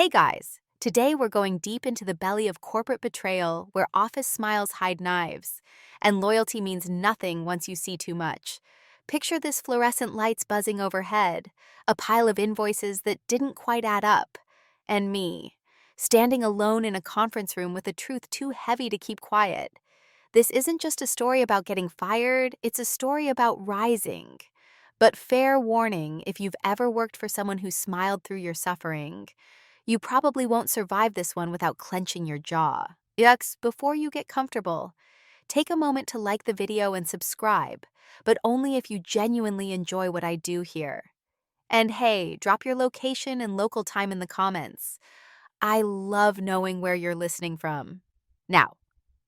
Hey guys, today we're going deep into the belly of corporate betrayal where office smiles hide knives, and loyalty means nothing once you see too much. Picture this fluorescent lights buzzing overhead, a pile of invoices that didn't quite add up, and me, standing alone in a conference room with a truth too heavy to keep quiet. This isn't just a story about getting fired, it's a story about rising. But fair warning, if you've ever worked for someone who smiled through your suffering, you probably won't survive this one without clenching your jaw. Yucks, before you get comfortable, take a moment to like the video and subscribe, but only if you genuinely enjoy what I do here. And hey, drop your location and local time in the comments. I love knowing where you're listening from. Now,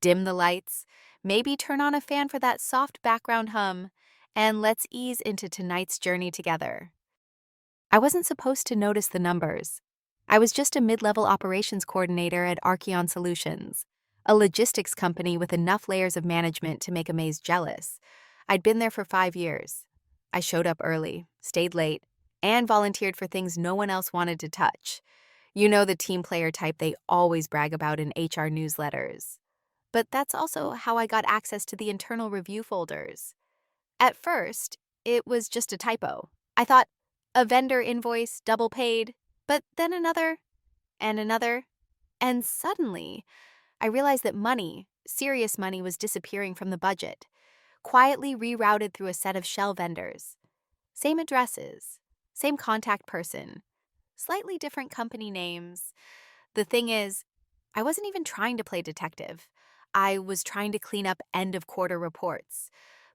dim the lights, maybe turn on a fan for that soft background hum, and let's ease into tonight's journey together. I wasn't supposed to notice the numbers. I was just a mid-level operations coordinator at Archeon Solutions, a logistics company with enough layers of management to make a maze jealous. I'd been there for 5 years. I showed up early, stayed late, and volunteered for things no one else wanted to touch. You know, the team player type they always brag about in HR newsletters. But that's also how I got access to the internal review folders. At first, it was just a typo. I thought, a vendor invoice, double paid, but then another, and suddenly, I realized that money, serious money, was disappearing from the budget, quietly rerouted through a set of shell vendors. Same addresses, same contact person, slightly different company names. The thing is, I wasn't even trying to play detective. I was trying to clean up end-of-quarter reports.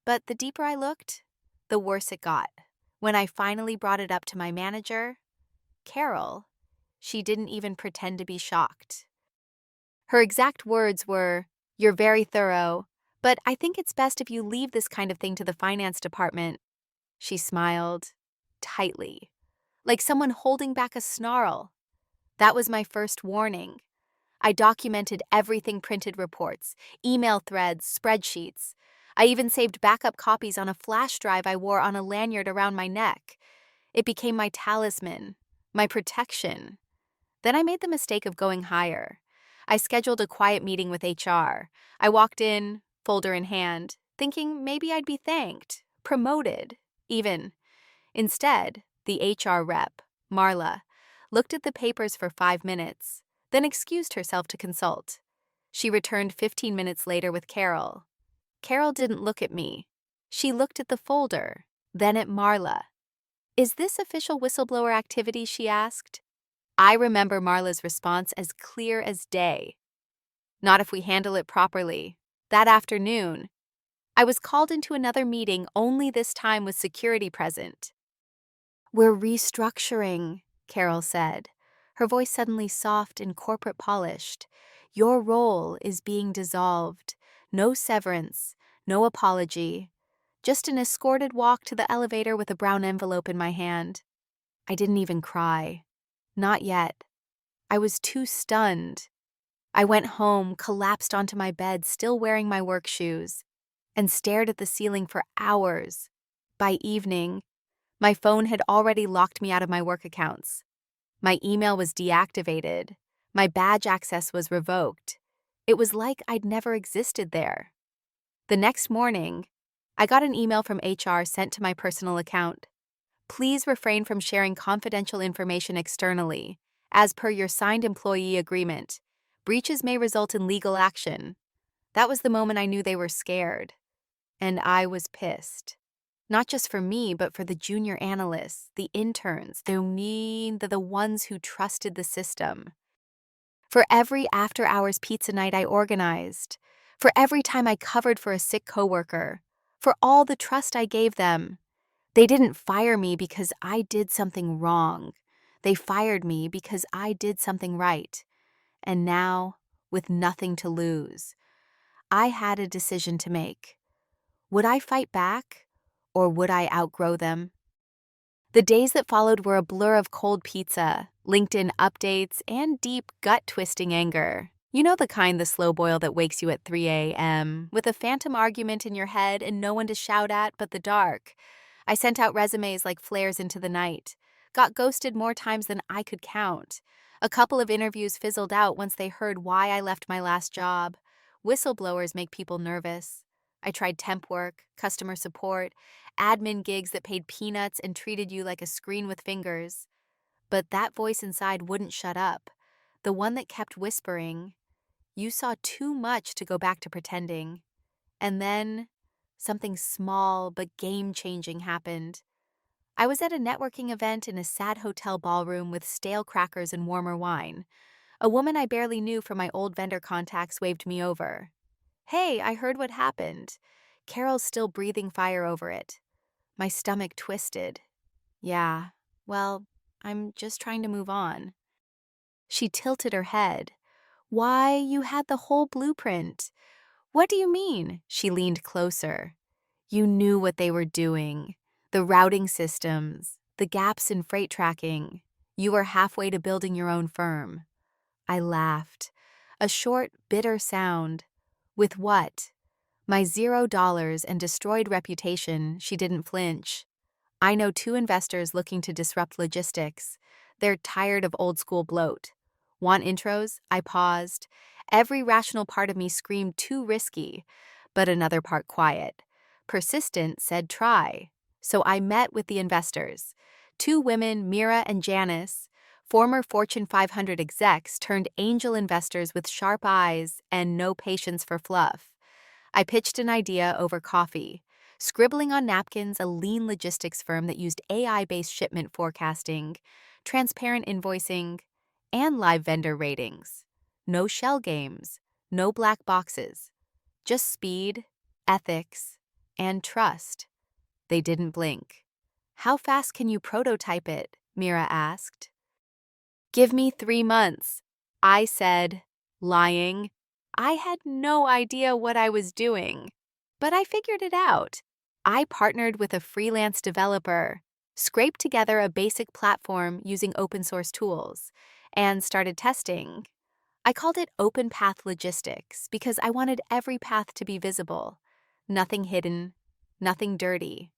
But the deeper I looked, the worse it got. When I finally brought it up to my manager, Carol, she didn't even pretend to be shocked. Her exact words were, "You're very thorough, but I think it's best if you leave this kind of thing to the finance department." She smiled, tightly, like someone holding back a snarl. That was my first warning. I documented everything: printed reports, email threads, spreadsheets. I even saved backup copies on a flash drive I wore on a lanyard around my neck. It became my talisman, my protection. Then I made the mistake of going higher. I scheduled a quiet meeting with HR. I walked in, folder in hand, thinking maybe I'd be thanked, promoted, even. Instead, the HR rep, Marla, looked at the papers for 5 minutes, then excused herself to consult. She returned 15 minutes later with Carol. Carol didn't look at me. She looked at the folder, then at Marla. "Is this official whistleblower activity?" she asked. I remember Marla's response as clear as day. "Not if we handle it properly." That afternoon, I was called into another meeting, only this time with security present. "We're restructuring," Carol said, her voice suddenly soft and corporate polished. "Your role is being dissolved. No severance, no apology. Just an escorted walk to the elevator with a brown envelope in my hand." I didn't even cry. Not yet. I was too stunned. I went home, collapsed onto my bed, still wearing my work shoes, and stared at the ceiling for hours. By evening, my phone had already locked me out of my work accounts. My email was deactivated. My badge access was revoked. It was like I'd never existed there. The next morning, I got an email from HR sent to my personal account. "Please refrain from sharing confidential information externally. As per your signed employee agreement, breaches may result in legal action." That was the moment I knew they were scared. And I was pissed. Not just for me, but for the junior analysts, the interns, the ones who trusted the system. For every after-hours pizza night I organized, for every time I covered for a sick coworker, for all the trust I gave them. They didn't fire me because I did something wrong. They fired me because I did something right. And now, with nothing to lose, I had a decision to make. Would I fight back, or would I outgrow them? The days that followed were a blur of cold pizza, LinkedIn updates, and deep, gut-twisting anger. You know, the kind, the slow boil that wakes you at 3 a.m., with a phantom argument in your head and no one to shout at but the dark. I sent out resumes like flares into the night. Got ghosted more times than I could count. A couple of interviews fizzled out once they heard why I left my last job. Whistleblowers make people nervous. I tried temp work, customer support, admin gigs that paid peanuts and treated you like a screen with fingers. But that voice inside wouldn't shut up. The one that kept whispering, "You saw too much to go back to pretending." And then something small but game-changing happened. I was at a networking event in a sad hotel ballroom with stale crackers and warmer wine. A woman I barely knew from my old vendor contacts waved me over. "Hey, I heard what happened." Carol's still breathing fire over it. My stomach twisted. "Yeah, well, I'm just trying to move on." She tilted her head. "Why, you had the whole blueprint." "What do you mean?" She leaned closer. "You knew what they were doing. The routing systems, the gaps in freight tracking. You were halfway to building your own firm." I laughed. A short, bitter sound. With what? My $0 and destroyed reputation, she didn't flinch. "I know 2 investors looking to disrupt logistics. They're tired of old-school bloat." "Want intros?" I paused. Every rational part of me screamed too risky, but another part quiet. Persistent said try. So I met with the investors. 2 women, Mira and Janice, former Fortune 500 execs turned angel investors with sharp eyes and no patience for fluff. I pitched an idea over coffee, scribbling on napkins a lean logistics firm that used AI-based shipment forecasting, transparent invoicing, and live vendor ratings. No shell games, no black boxes, just speed, ethics, and trust. They didn't blink. "How fast can you prototype it?" Mira asked. "Give me 3 months." I said, lying. I had no idea what I was doing, but I figured it out. I partnered with a freelance developer, scraped together a basic platform using open source tools, and started testing. I called it Open Path Logistics because I wanted every path to be visible. Nothing hidden, nothing dirty.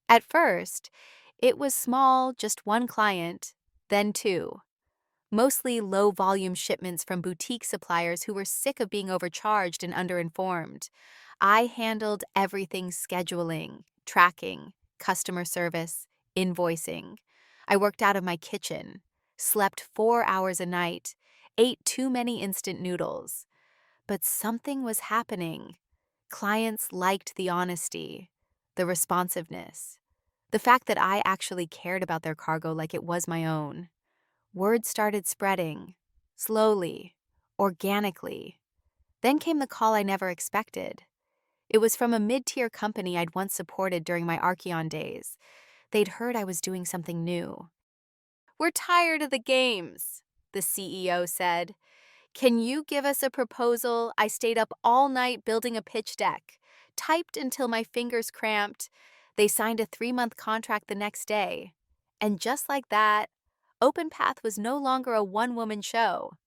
At first, it was small, just 1 client, then 2. Mostly low-volume shipments from boutique suppliers who were sick of being overcharged and underinformed. I handled everything: scheduling, tracking, customer service, invoicing. I worked out of my kitchen, slept 4 hours a night, ate too many instant noodles. But something was happening. Clients liked the honesty, the responsiveness, the fact that I actually cared about their cargo like it was my own. Word started spreading, slowly, organically. Then came the call I never expected. It was from a mid-tier company I'd once supported during my Archeon days. They'd heard I was doing something new. "We're tired of the games," the CEO said. "Can you give us a proposal?" I stayed up all night building a pitch deck, typed until my fingers cramped. They signed a 3-month contract the next day. And just like that, OpenPath was no longer a one-woman show.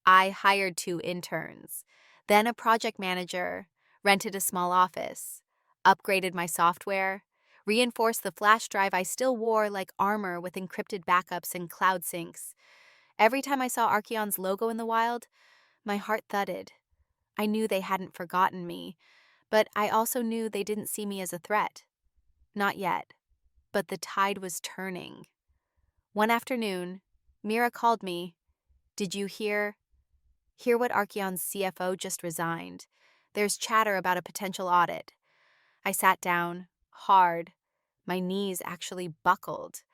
I hired 2 interns, then a project manager, rented a small office, upgraded my software, reinforced the flash drive I still wore like armor with encrypted backups and cloud syncs. Every time I saw Archeon's logo in the wild, my heart thudded. I knew they hadn't forgotten me, but I also knew they didn't see me as a threat. Not yet, but the tide was turning. One afternoon, Mira called me. "Did you hear what Archeon's CFO just resigned? There's chatter about a potential audit." I sat down, hard. My knees actually buckled.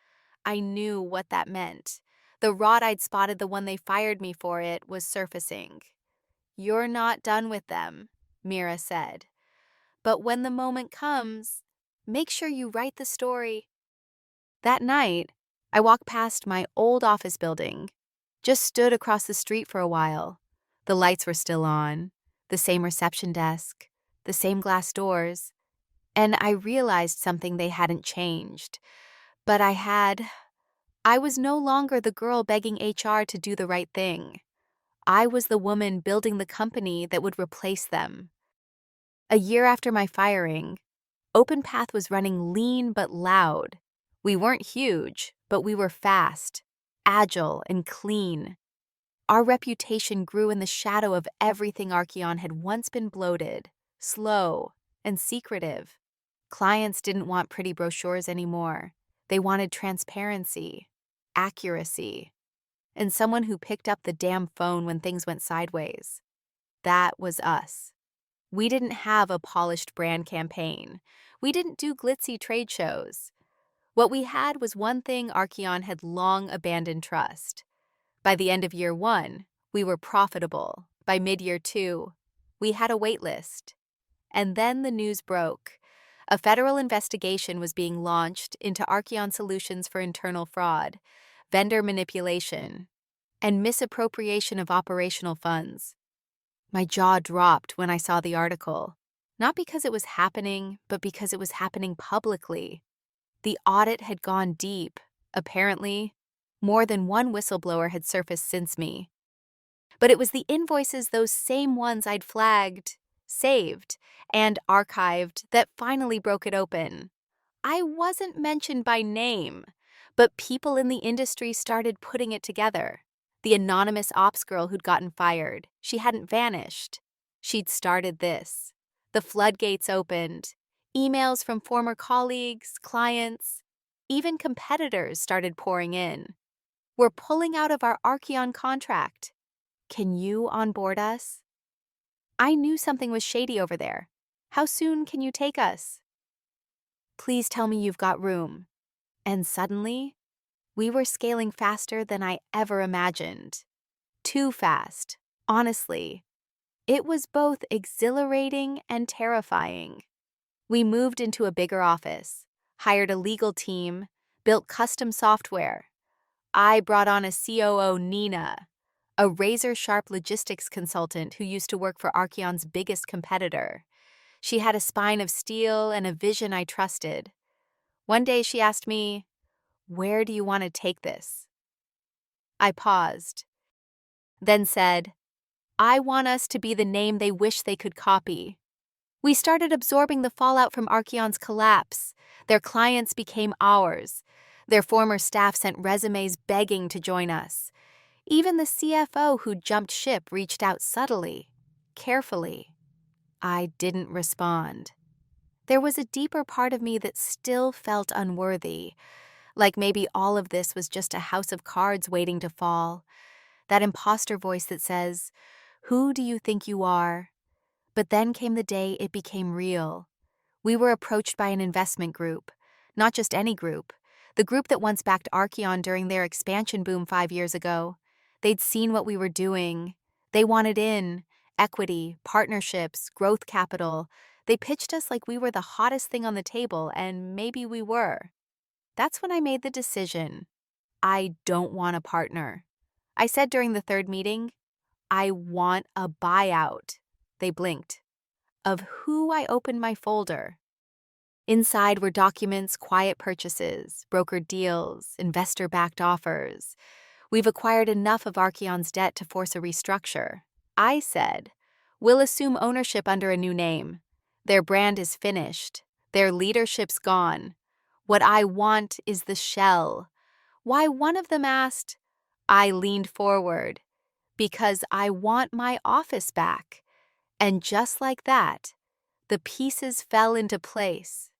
I knew what that meant. The rot I'd spotted the one they fired me for it was surfacing. "You're not done with them," Mira said. "But when the moment comes, make sure you write the story." That night, I walked past my old office building, just stood across the street for a while. The lights were still on, the same reception desk, the same glass doors, and I realized something they hadn't changed. But I was no longer the girl begging HR to do the right thing. I was the woman building the company that would replace them. A year after my firing, OpenPath was running lean but loud. We weren't huge, but we were fast, agile, and clean. Our reputation grew in the shadow of everything Archeon had once been bloated, slow, and secretive. Clients didn't want pretty brochures anymore. They wanted transparency, accuracy, and someone who picked up the damn phone when things went sideways. That was us. We didn't have a polished brand campaign. We didn't do glitzy trade shows. What we had was one thing Archeon had long abandoned: trust. By the end of year 1, we were profitable. By mid-year 2, we had a wait list. And then the news broke. A federal investigation was being launched into Archeon Solutions for internal fraud, vendor manipulation, and misappropriation of operational funds. My jaw dropped when I saw the article, not because it was happening, but because it was happening publicly. The audit had gone deep, apparently. More than one whistleblower had surfaced since me. But it was the invoices, those same ones I'd flagged, saved, and archived, that finally broke it open. I wasn't mentioned by name, but people in the industry started putting it together. The anonymous ops girl who'd gotten fired, she hadn't vanished. She'd started this. The floodgates opened. Emails from former colleagues, clients, even competitors started pouring in. We're pulling out of our Archeon contract. Can you onboard us? I knew something was shady over there. How soon can you take us? Please tell me you've got room. And suddenly, we were scaling faster than I ever imagined. Too fast, honestly. It was both exhilarating and terrifying. We moved into a bigger office, hired a legal team, built custom software. I brought on a COO, Nina, a razor-sharp logistics consultant who used to work for Archeon's biggest competitor. She had a spine of steel and a vision I trusted. One day she asked me, "Where do you want to take this?" I paused, then said, "I want us to be the name they wish they could copy." We started absorbing the fallout from Archeon's collapse. Their clients became ours. Their former staff sent resumes begging to join us. Even the CFO who jumped ship reached out subtly, carefully. I didn't respond. There was a deeper part of me that still felt unworthy, like maybe all of this was just a house of cards waiting to fall. That imposter voice that says, "Who do you think you are?" But then came the day it became real. We were approached by an investment group, not just any group, the group that once backed Archeon during their expansion boom 5 years ago. They'd seen what we were doing. They wanted in, equity, partnerships, growth capital. They pitched us like we were the hottest thing on the table, and maybe we were. That's when I made the decision. I don't want a partner. I said during the 3rd meeting, I want a buyout. They blinked. Of who? I opened my folder. Inside were documents, quiet purchases, brokered deals, investor-backed offers. We've acquired enough of Archeon's debt to force a restructure. I said, we'll assume ownership under a new name. Their brand is finished. Their leadership's gone. What I want is the shell. Why, one of them asked. I leaned forward. Because I want my office back. And just like that, the pieces fell into place.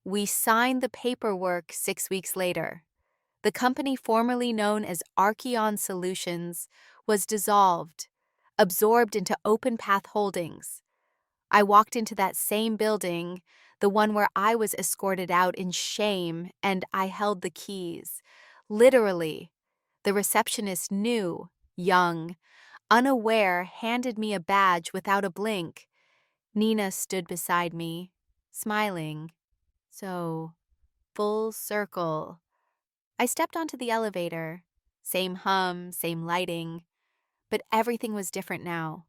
We signed the paperwork 6 weeks later. The company formerly known as Archeon Solutions was dissolved, absorbed into Open Path Holdings. I walked into that same building, the one where I was escorted out in shame, and I held the keys. Literally, the receptionist, new, young, unaware, handed me a badge without a blink. Nina stood beside me, smiling. So, full circle. I stepped onto the elevator. Same hum, same lighting. But everything was different now.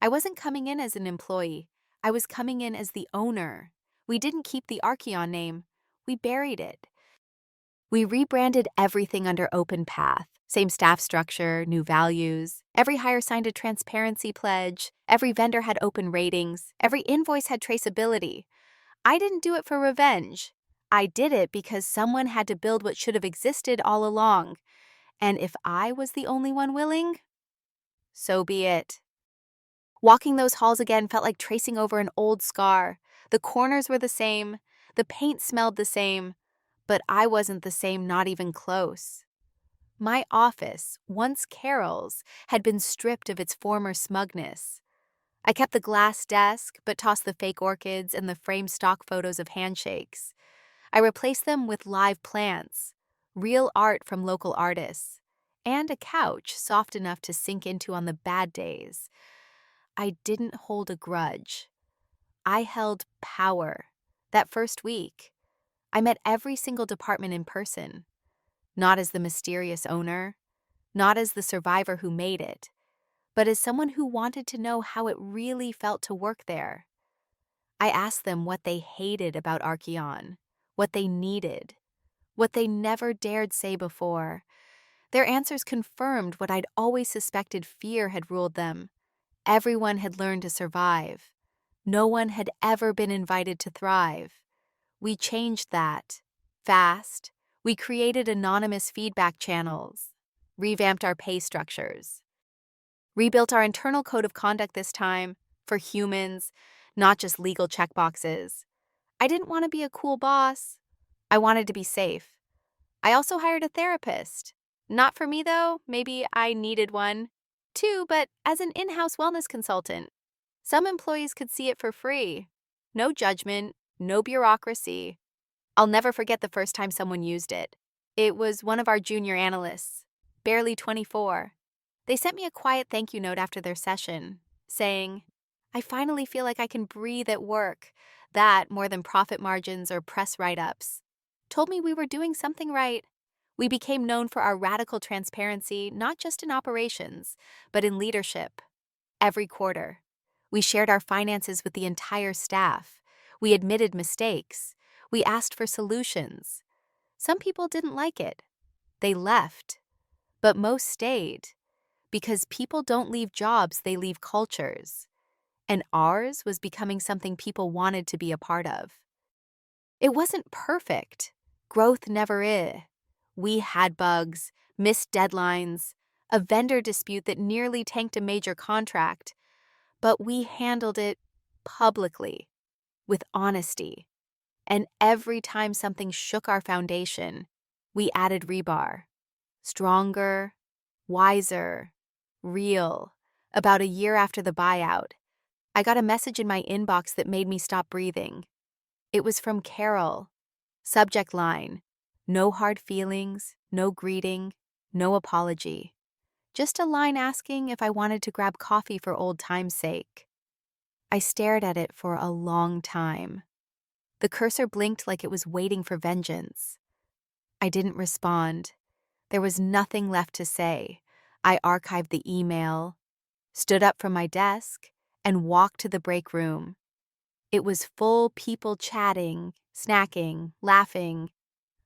I wasn't coming in as an employee. I was coming in as the owner. We didn't keep the Archeon name. We buried it. We rebranded everything under Open Path. Same staff structure, new values. Every hire signed a transparency pledge. Every vendor had open ratings. Every invoice had traceability. I didn't do it for revenge. I did it because someone had to build what should have existed all along. And if I was the only one willing, so be it. Walking those halls again felt like tracing over an old scar. The corners were the same, the paint smelled the same, but I wasn't the same, not even close. My office, once Carol's, had been stripped of its former smugness. I kept the glass desk, but tossed the fake orchids and the framed stock photos of handshakes. I replaced them with live plants, real art from local artists, and a couch soft enough to sink into on the bad days. I didn't hold a grudge. I held power. That first week, I met every single department in person, not as the mysterious owner, not as the survivor who made it, but as someone who wanted to know how it really felt to work there. I asked them what they hated about Archeon, what they needed, what they never dared say before. Their answers confirmed what I'd always suspected: fear had ruled them. Everyone had learned to survive. No one had ever been invited to thrive. We changed that. Fast. We created anonymous feedback channels, revamped our pay structures, rebuilt our internal code of conduct this time for humans, not just legal checkboxes. I didn't want to be a cool boss. I wanted to be safe. I also hired a therapist. Not for me, though. Maybe I needed one, too, but as an in-house wellness consultant. Some employees could see it for free. No judgment, no bureaucracy. I'll never forget the first time someone used it. It was one of our junior analysts, barely 24. They sent me a quiet thank you note after their session, saying, "I finally feel like I can breathe at work." That, more than profit margins or press write-ups, told me we were doing something right. We became known for our radical transparency, not just in operations, but in leadership. Every quarter, we shared our finances with the entire staff. We admitted mistakes. We asked for solutions. Some people didn't like it. They left. But most stayed. Because people don't leave jobs, they leave cultures. And ours was becoming something people wanted to be a part of. It wasn't perfect. Growth never is. We had bugs, missed deadlines, a vendor dispute that nearly tanked a major contract, but we handled it publicly, with honesty. And every time something shook our foundation, we added rebar. Stronger, wiser, real. About a year after the buyout, I got a message in my inbox that made me stop breathing. It was from Carol. Subject line: no hard feelings, no greeting, no apology. Just a line asking if I wanted to grab coffee for old time's sake. I stared at it for a long time. The cursor blinked like it was waiting for vengeance. I didn't respond. There was nothing left to say. I archived the email, stood up from my desk, and walked to the break room. It was full, people chatting, snacking, laughing.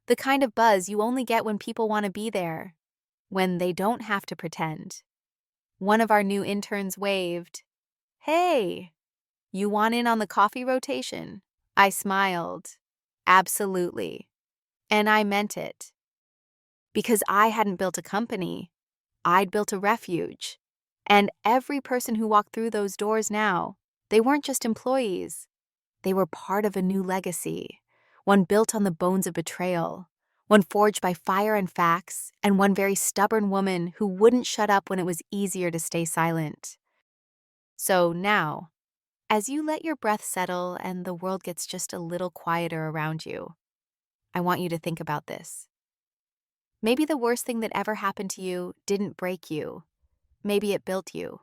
The kind of buzz you only get when people want to be there, when they don't have to pretend. One of our new interns waved. "Hey, you want in on the coffee rotation?" I smiled. Absolutely. And I meant it. Because I hadn't built a company, I'd built a refuge. And every person who walked through those doors now, they weren't just employees. They were part of a new legacy, one built on the bones of betrayal, one forged by fire and facts, and one very stubborn woman who wouldn't shut up when it was easier to stay silent. So now, as you let your breath settle and the world gets just a little quieter around you, I want you to think about this. Maybe the worst thing that ever happened to you didn't break you. Maybe it built you.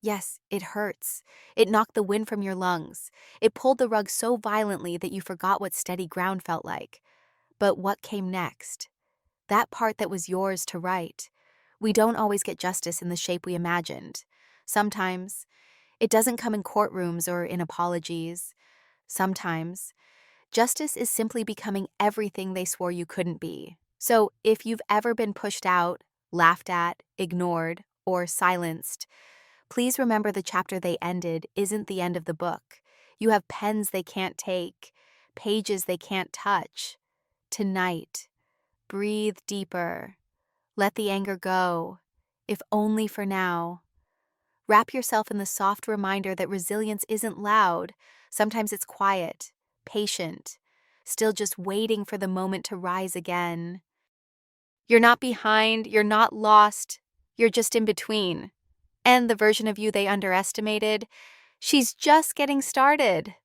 Yes, it hurts. It knocked the wind from your lungs. It pulled the rug so violently that you forgot what steady ground felt like. But what came next? That part that was yours to right. We don't always get justice in the shape we imagined. Sometimes it doesn't come in courtrooms or in apologies. Sometimes justice is simply becoming everything they swore you couldn't be. So if you've ever been pushed out, laughed at, ignored, or silenced, please remember the chapter they ended isn't the end of the book. You have pens they can't take, pages they can't touch. Tonight, breathe deeper. Let the anger go, if only for now. Wrap yourself in the soft reminder that resilience isn't loud. Sometimes it's quiet, patient, still just waiting for the moment to rise again. You're not behind, you're not lost, you're just in between. And the version of you they underestimated, she's just getting started.